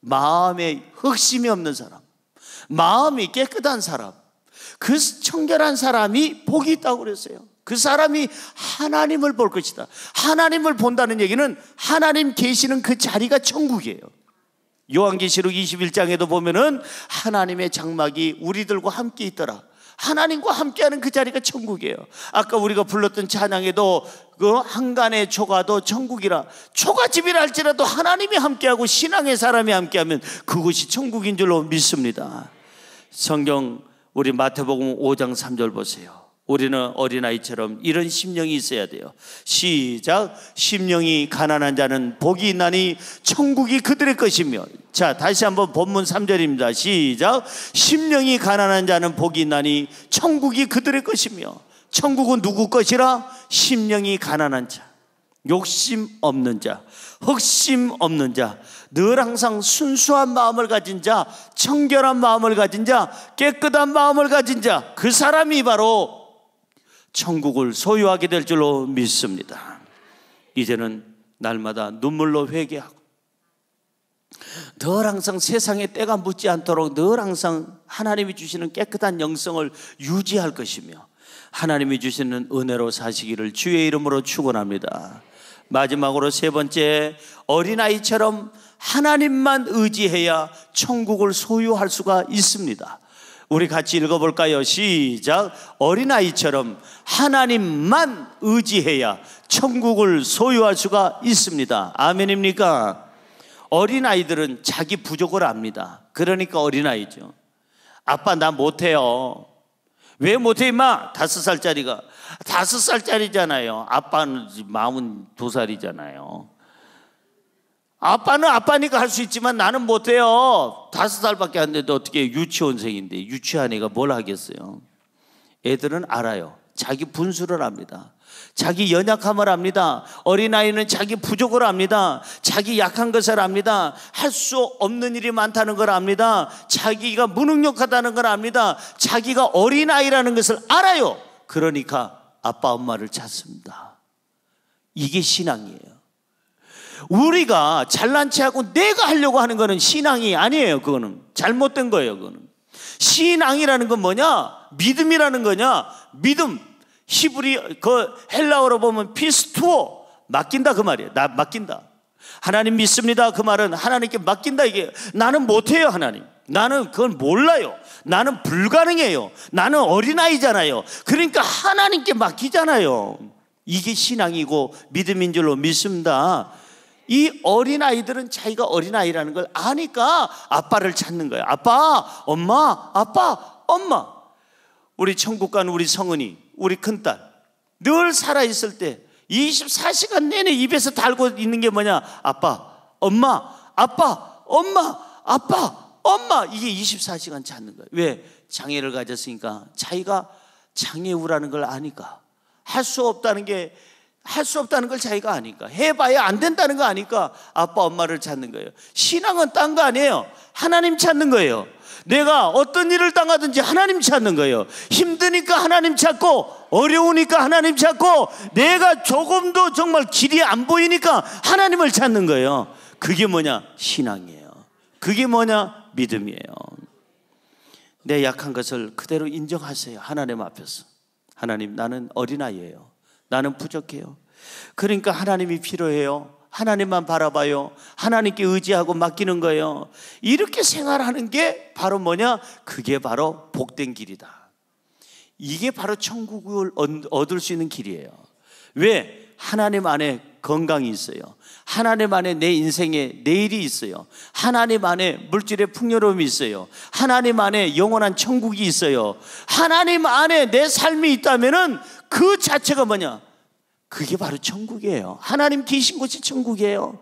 마음에 흑심이 없는 사람, 마음이 깨끗한 사람, 그 청결한 사람이 복이 있다고 그랬어요. 그 사람이 하나님을 볼 것이다. 하나님을 본다는 얘기는 하나님 계시는 그 자리가 천국이에요. 요한계시록 21장에도 보면은 하나님의 장막이 우리들과 함께 있더라. 하나님과 함께하는 그 자리가 천국이에요. 아까 우리가 불렀던 찬양에도 그 한간의 초가도 천국이라, 초가집이라 할지라도 하나님이 함께하고 신앙의 사람이 함께하면 그곳이 천국인 줄로 믿습니다. 성경 우리 마태복음 5장 3절 보세요. 우리는 어린아이처럼 이런 심령이 있어야 돼요. 시작. 심령이 가난한 자는 복이 있나니 천국이 그들의 것이며. 자, 다시 한번 본문 3절입니다. 시작. 심령이 가난한 자는 복이 있나니 천국이 그들의 것이며. 천국은 누구 것이라? 심령이 가난한 자, 욕심 없는 자, 흑심 없는 자, 늘 항상 순수한 마음을 가진 자, 청결한 마음을 가진 자, 깨끗한 마음을 가진 자, 그 사람이 바로 천국을 소유하게 될 줄로 믿습니다. 이제는 날마다 눈물로 회개하고 늘 항상 세상에 때가 묻지 않도록 늘 항상 하나님이 주시는 깨끗한 영성을 유지할 것이며 하나님이 주시는 은혜로 사시기를 주의 이름으로 축원합니다. 마지막으로 세 번째, 어린아이처럼 하나님만 의지해야 천국을 소유할 수가 있습니다. 우리 같이 읽어볼까요? 시작. 어린아이처럼 하나님만 의지해야 천국을 소유할 수가 있습니다. 아멘입니까? 어린아이들은 자기 부족을 압니다. 그러니까 어린아이죠. 아빠 나 못해요. 왜 못해 임마? 5살짜리가 5살짜리잖아요. 아빠는 42살이잖아요. 아빠는 아빠니까 할 수 있지만 나는 못해요. 5살밖에 안 됐는데 어떻게 유치원생인데 유치한 애가 뭘 하겠어요. 애들은 알아요. 자기 분수를 압니다. 자기 연약함을 압니다. 어린아이는 자기 부족을 압니다. 자기 약한 것을 압니다. 할 수 없는 일이 많다는 걸 압니다. 자기가 무능력하다는 걸 압니다. 자기가 어린아이라는 것을 알아요. 그러니까 아빠 엄마를 찾습니다. 이게 신앙이에요. 우리가 잘난 체하고 내가 하려고 하는 거는 신앙이 아니에요. 그거는 잘못된 거예요. 그거는 신앙이라는 건 뭐냐? 믿음이라는 거냐? 믿음. 히브리 그 헬라어로 보면 피스투어, 맡긴다 그 말이에요. 나 맡긴다. 하나님 믿습니다. 그 말은 하나님께 맡긴다 이게. 나는 못해요 하나님. 나는 그건 몰라요. 나는 불가능해요. 나는 어린아이잖아요. 그러니까 하나님께 맡기잖아요. 이게 신앙이고 믿음인 줄로 믿습니다. 이 어린아이들은 자기가 어린아이라는 걸 아니까 아빠를 찾는 거예요. 아빠, 엄마, 아빠, 엄마. 우리 천국 간 우리 성은이, 우리 큰딸 늘 살아있을 때 24시간 내내 입에서 달고 있는 게 뭐냐? 아빠, 엄마, 아빠, 엄마, 아빠, 엄마. 이게 24시간 찾는 거예요. 왜? 장애를 가졌으니까 자기가 장애우라는 걸 아니까, 할 수 없다는 걸 자기가 아니까, 해봐야 안 된다는 거 아니까 아빠 엄마를 찾는 거예요. 신앙은 딴 거 아니에요. 하나님 찾는 거예요. 내가 어떤 일을 당하든지 하나님 찾는 거예요. 힘드니까 하나님 찾고, 어려우니까 하나님 찾고, 내가 조금도 정말 길이 안 보이니까 하나님을 찾는 거예요. 그게 뭐냐? 신앙이에요. 그게 뭐냐? 믿음이에요. 내 약한 것을 그대로 인정하세요. 하나님 앞에서. 하나님, 나는 어린아이예요. 나는 부족해요. 그러니까 하나님이 필요해요. 하나님만 바라봐요. 하나님께 의지하고 맡기는 거예요. 이렇게 생활하는 게 바로 뭐냐? 그게 바로 복된 길이다. 이게 바로 천국을 얻을 수 있는 길이에요. 왜? 하나님 안에 건강이 있어요. 하나님 안에 내 인생에 내일이 있어요. 하나님 안에 물질의 풍요로움이 있어요. 하나님 안에 영원한 천국이 있어요. 하나님 안에 내 삶이 있다면은 그 자체가 뭐냐? 그게 바로 천국이에요. 하나님 계신 곳이 천국이에요.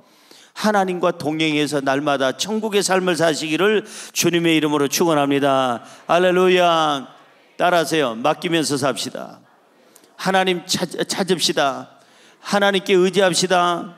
하나님과 동행해서 날마다 천국의 삶을 사시기를 주님의 이름으로 축원합니다. 할렐루야. 따라하세요. 맡기면서 삽시다. 하나님 찾읍시다. 하나님께 의지합시다.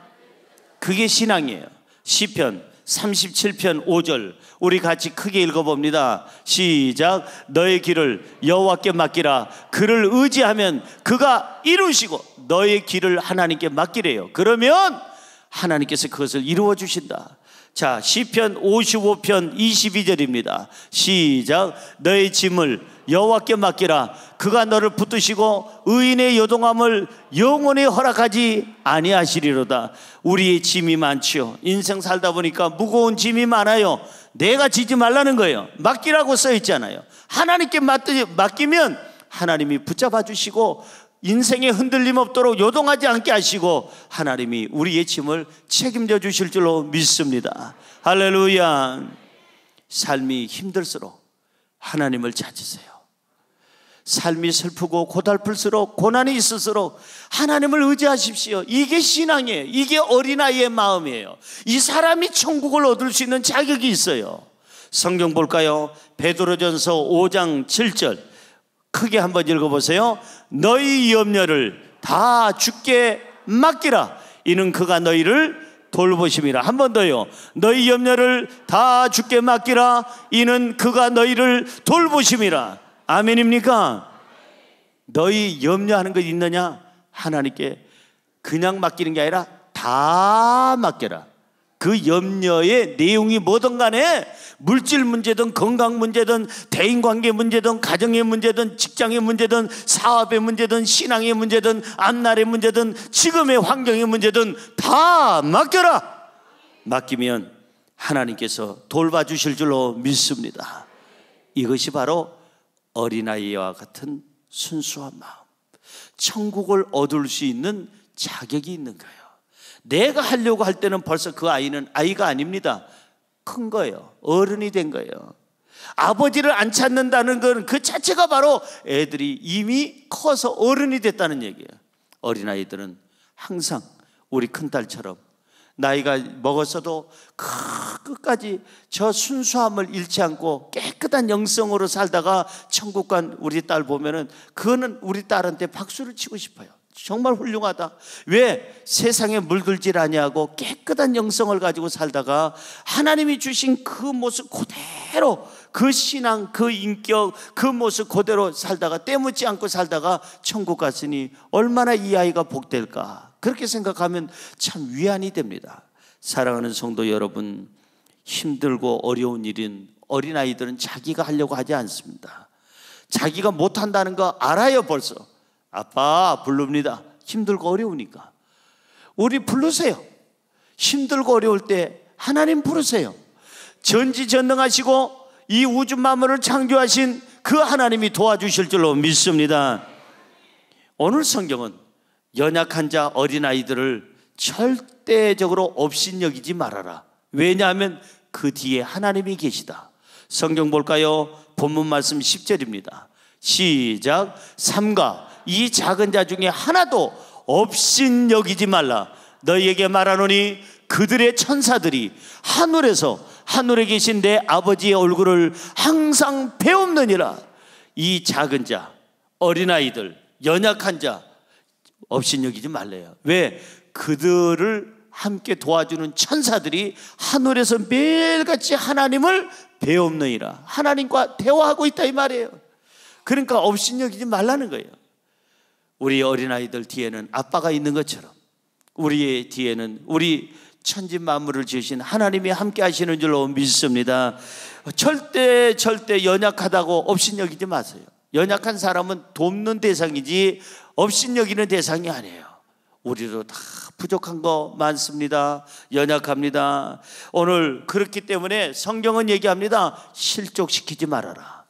그게 신앙이에요. 시편 37편 5절 우리 같이 크게 읽어봅니다. 시작. 너의 길을 여호와께 맡기라. 그를 의지하면 그가 이루시고 너의 길을 하나님께 맡기래요. 그러면 하나님께서 그것을 이루어 주신다. 자, 시편 55편 22절입니다. 시작. 너의 짐을 여호와께 맡기라. 그가 너를 붙드시고 의인의 요동함을 영원히 허락하지 아니하시리로다. 우리의 짐이 많지요. 인생 살다 보니까 무거운 짐이 많아요. 내가 지지 말라는 거예요. 맡기라고 써 있잖아요. 하나님께 맡기면 하나님이 붙잡아 주시고 인생에 흔들림 없도록 요동하지 않게 하시고 하나님이 우리의 짐을 책임져 주실 줄로 믿습니다. 할렐루야. 삶이 힘들수록 하나님을 찾으세요. 삶이 슬프고 고달플수록 고난이 있을수록 하나님을 의지하십시오. 이게 신앙이에요. 이게 어린아이의 마음이에요. 이 사람이 천국을 얻을 수 있는 자격이 있어요. 성경 볼까요? 베드로전서 5장 7절 크게 한번 읽어보세요. 너희 염려를 다 주께 맡기라. 이는 그가 너희를 돌보심이라. 한 번 더요. 너희 염려를 다 주께 맡기라. 이는 그가 너희를 돌보심이라. 아멘입니까? 너희 염려하는 것 있느냐? 하나님께 그냥 맡기는 게 아니라 다 맡겨라. 그 염려의 내용이 뭐든 간에 물질 문제든 건강 문제든 대인관계 문제든 가정의 문제든 직장의 문제든 사업의 문제든 신앙의 문제든 앞날의 문제든 지금의 환경의 문제든 다 맡겨라. 맡기면 하나님께서 돌봐주실 줄로 믿습니다. 이것이 바로 어린아이와 같은 순수한 마음, 천국을 얻을 수 있는 자격이 있는 거예요. 내가 하려고 할 때는 벌써 그 아이는 아이가 아닙니다. 큰 거예요. 어른이 된 거예요. 아버지를 안 찾는다는 건 그 자체가 바로 애들이 이미 커서 어른이 됐다는 얘기예요. 어린아이들은 항상 우리 큰딸처럼 나이가 먹었어도 끝까지 저 순수함을 잃지 않고 깨끗한 영성으로 살다가 천국 간 우리 딸 보면은 그거는 우리 딸한테 박수를 치고 싶어요. 정말 훌륭하다. 왜? 세상에 물들질 아니하고 깨끗한 영성을 가지고 살다가 하나님이 주신 그 모습 그대로, 그 신앙, 그 인격, 그 모습 그대로 살다가 때묻지 않고 살다가 천국 갔으니 얼마나 이 아이가 복될까. 그렇게 생각하면 참 위안이 됩니다. 사랑하는 성도 여러분, 힘들고 어려운 일인 어린아이들은 자기가 하려고 하지 않습니다. 자기가 못한다는 거 알아요. 벌써 아빠 부릅니다. 힘들고 어려우니까 우리 부르세요. 힘들고 어려울 때 하나님 부르세요. 전지전능하시고 이 우주 만물을 창조하신 그 하나님이 도와주실 줄로 믿습니다. 오늘 성경은 연약한 자 어린아이들을 절대적으로 업신여기지 말아라. 왜냐하면 그 뒤에 하나님이 계시다. 성경 볼까요? 본문 말씀 10절입니다. 시작. 삼가 이 작은 자 중에 하나도 업신여기지 말라. 너희에게 말하노니 그들의 천사들이 하늘에 계신 내 아버지의 얼굴을 항상 배옵느니라. 이 작은 자, 어린아이들, 연약한 자 업신여기지 말래요. 왜? 그들을 함께 도와주는 천사들이 하늘에서 매일같이 하나님을 배옵느니라. 하나님과 대화하고 있다 이 말이에요. 그러니까 업신여기지 말라는 거예요. 우리 어린아이들 뒤에는 아빠가 있는 것처럼 우리의 뒤에는 우리 천지 만물을 지으신 하나님이 함께 하시는 줄로 믿습니다. 절대 연약하다고 업신여기지 마세요. 연약한 사람은 돕는 대상이지 업신여기는 대상이 아니에요. 우리도 다 부족한 거 많습니다. 연약합니다. 오늘 그렇기 때문에 성경은 얘기합니다. 실족시키지 말아라.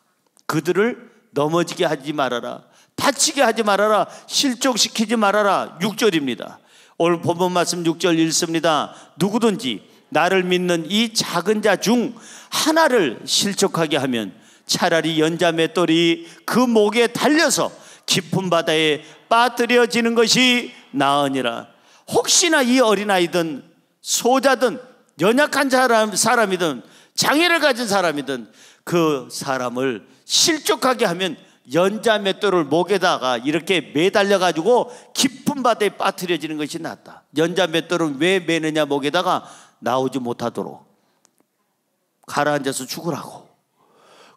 그들을 넘어지게 하지 말아라. 다치게 하지 말아라. 실족시키지 말아라. 6절입니다. 오늘 본문 말씀 6절 읽습니다. 누구든지 나를 믿는 이 작은 자 중 하나를 실족하게 하면 차라리 연자 맷돌이 그 목에 달려서 깊은 바다에 빠뜨려지는 것이 나으니라. 혹시나 이 어린아이든 소자든 연약한 사람이든 장애를 가진 사람이든 그 사람을 실족하게 하면 연자맷돌을 목에다가 이렇게 매달려 가지고 깊은 바다에 빠뜨려지는 것이 낫다. 연자맷돌은 왜 매느냐? 목에다가 나오지 못하도록 가라앉아서 죽으라고.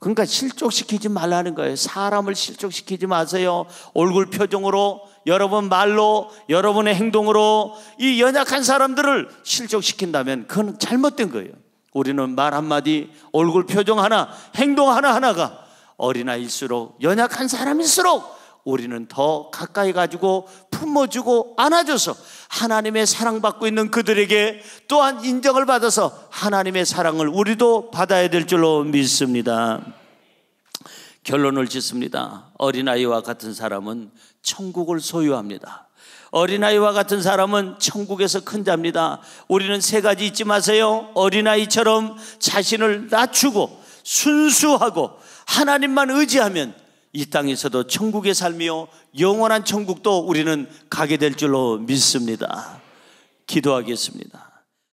그러니까 실족시키지 말라는 거예요. 사람을 실족시키지 마세요. 얼굴 표정으로, 여러분 말로, 여러분의 행동으로 이 연약한 사람들을 실족시킨다면 그건 잘못된 거예요. 우리는 말 한마디, 얼굴 표정 하나, 행동 하나하나가 어린아이일수록, 연약한 사람일수록 우리는 더 가까이 가지고 품어주고 안아줘서 하나님의 사랑받고 있는 그들에게 또한 인정을 받아서 하나님의 사랑을 우리도 받아야 될 줄로 믿습니다. 결론을 짓습니다. 어린아이와 같은 사람은 천국을 소유합니다. 어린아이와 같은 사람은 천국에서 큰 자입니다. 우리는 세 가지 잊지 마세요. 어린아이처럼 자신을 낮추고 순수하고 하나님만 의지하면 이 땅에서도 천국의 삶이요 영원한 천국도 우리는 가게 될 줄로 믿습니다. 기도하겠습니다.